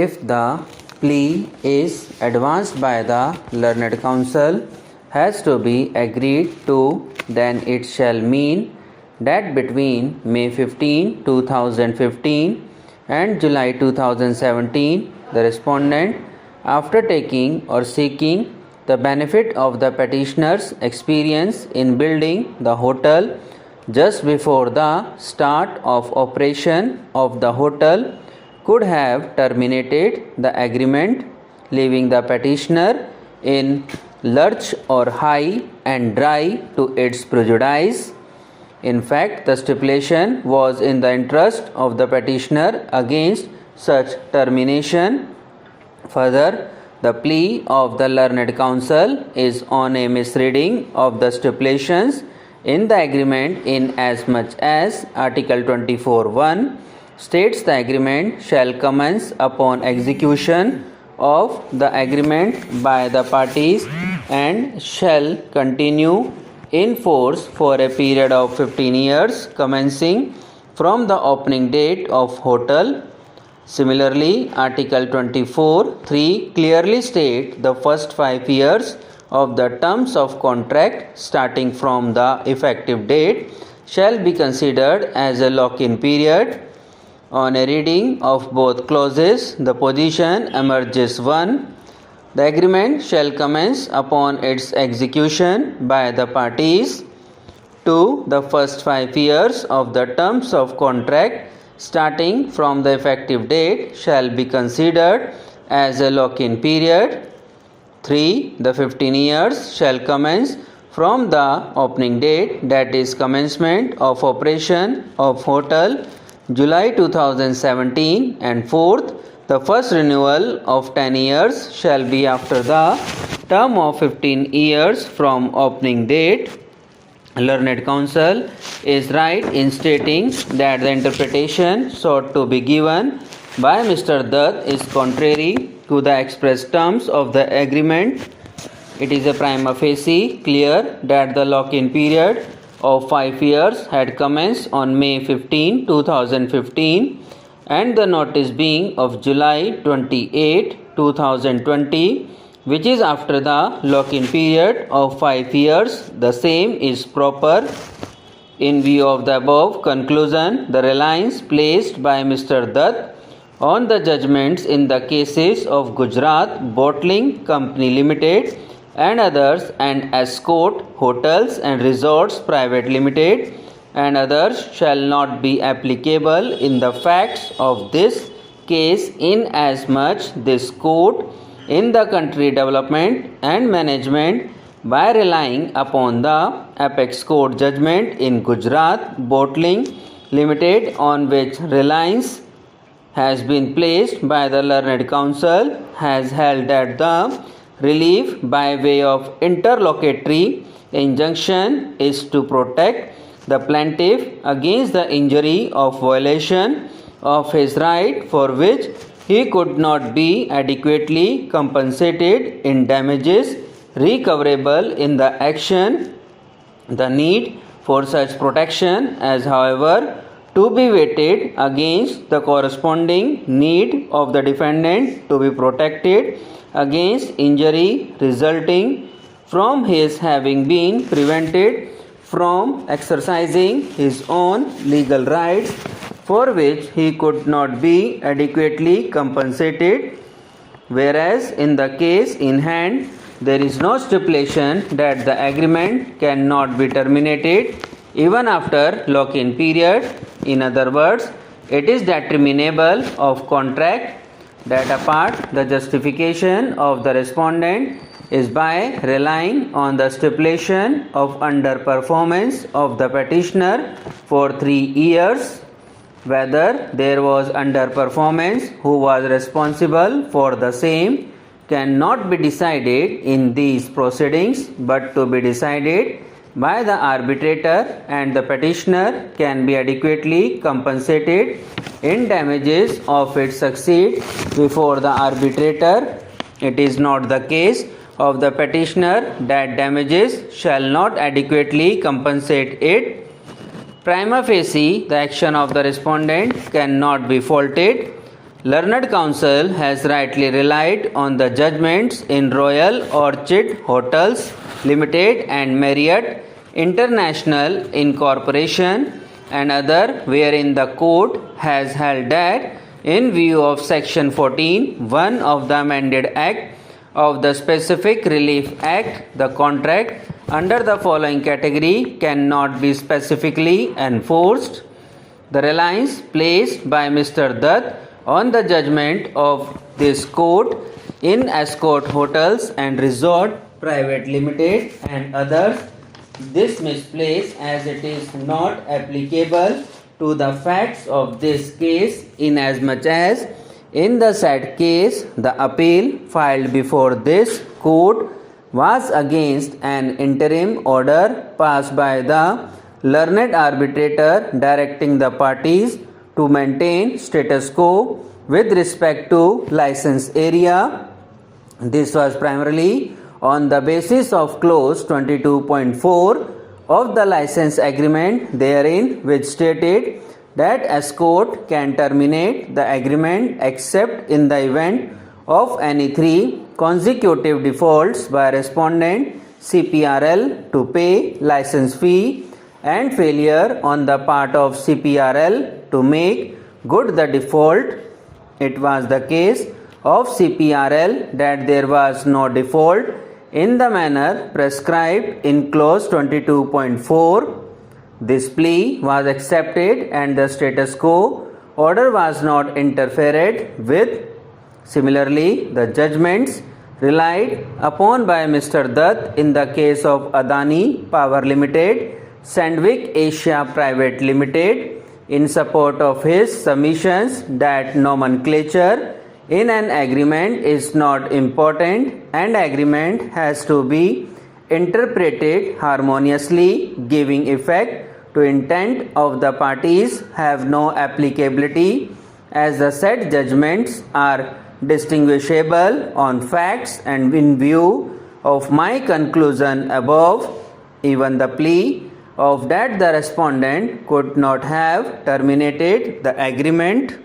If the plea is advanced by the learned counsel has to be agreed to, then it shall mean that between May 15, 2015 and July 2017, the respondent, after taking or seeking the benefit of the petitioner's experience in building the hotel just before the start of operation of the hotel, could have terminated the agreement, leaving the petitioner in lurch or high and dry to its prejudice. In fact, the stipulation was in the interest of the petitioner against such termination. Further, the plea of the learned counsel is on a misreading of the stipulations in the agreement, in as much as Article 24(1) states the agreement shall commence upon execution of the agreement by the parties and shall continue in force for a period of 15 years commencing from the opening date of hotel. Similarly, Article 24(3) clearly states the first 5 years of the terms of contract starting from the effective date shall be considered as a lock-in period. On a reading of both clauses, the position emerges: 1. The agreement shall commence upon its execution by the parties. 2. The first 5 years of the terms of contract starting from the effective date shall be considered as a lock-in period. 3. The 15 years shall commence from the opening date, that is commencement of operation of hotel July 2017. And 4th, the first renewal of 10 years shall be after the term of 15 years from opening date. Learned counsel is right in stating that the interpretation sought to be given by Mr. Dutt is contrary to the express terms of the agreement. It is a prima facie clear that the lock-in period of 5 years had commenced on May 15, 2015, and the notice being of July 28, 2020, which is after the lock-in period of 5 years, the same is proper. In view of the above conclusion, the reliance placed by Mr. Dutt on the judgments in the cases of Gujarat Bottling Company Limited and others, and Escort Hotels and Resorts Private Limited and others, shall not be applicable in the facts of this case, in as much this court in the country development and management, by relying upon the apex court judgment in Gujarat Bottling Limited, on which reliance has been placed by the learned counsel, has held that the relief by way of interlocutory injunction is to protect the plaintiff against the injury of violation of his right, for which he could not be adequately compensated in damages recoverable in the action. The need for such protection as, however, to be weighted against the corresponding need of the defendant to be protected against injury resulting from his having been prevented from exercising his own legal rights, for which he could not be adequately compensated. Whereas in the case in hand, there is no stipulation that the agreement cannot be terminated even after lock-in period. In other words, it is determinable of contract that apart the justification of the respondent is by relying on the stipulation of underperformance of the petitioner for 3 years. Whether there was underperformance, who was responsible for the same, cannot be decided in these proceedings, but to be decided by the arbitrator, and the petitioner can be adequately compensated in damages if it succeeds before the arbitrator. It is not the case of the petitioner that damages shall not adequately compensate it. Prima facie, the action of the respondent cannot be faulted. Learned Counsel has rightly relied on the judgments in Royal Orchid Hotels Limited and Marriott International Incorporation and other, wherein the court has held that in view of Section 14(1) of the amended Act of the Specific Relief Act, the contract under the following category cannot be specifically enforced. The reliance placed by Mr. Dutt on the judgment of this court in Escort Hotels and Resort Private Limited and others, this misplaced as it is not applicable to the facts of this case, inasmuch as in the said case the appeal filed before this court was against an interim order passed by the learned arbitrator directing the parties to maintain status quo with respect to license area. This was primarily on the basis of clause 22.4 of the license agreement therein, which stated that Escort can terminate the agreement except in the event of any 3 consecutive defaults by respondent CPRL to pay license fee and failure on the part of CPRL to make good the default. It was the case of CPRL that there was no default in the manner prescribed in clause 22.4. This plea was accepted and the status quo order was not interfered with. Similarly, the judgments relied upon by Mr. Dutt in the case of Adani Power Limited, Sandvik Asia Private Limited, in support of his submissions that nomenclature in an agreement is not important and agreement has to be interpreted harmoniously, giving effect to intent of the parties, have no applicability, as the said judgments are distinguishable on facts, and in view of my conclusion above, even the plea of that the respondent could not have terminated the agreement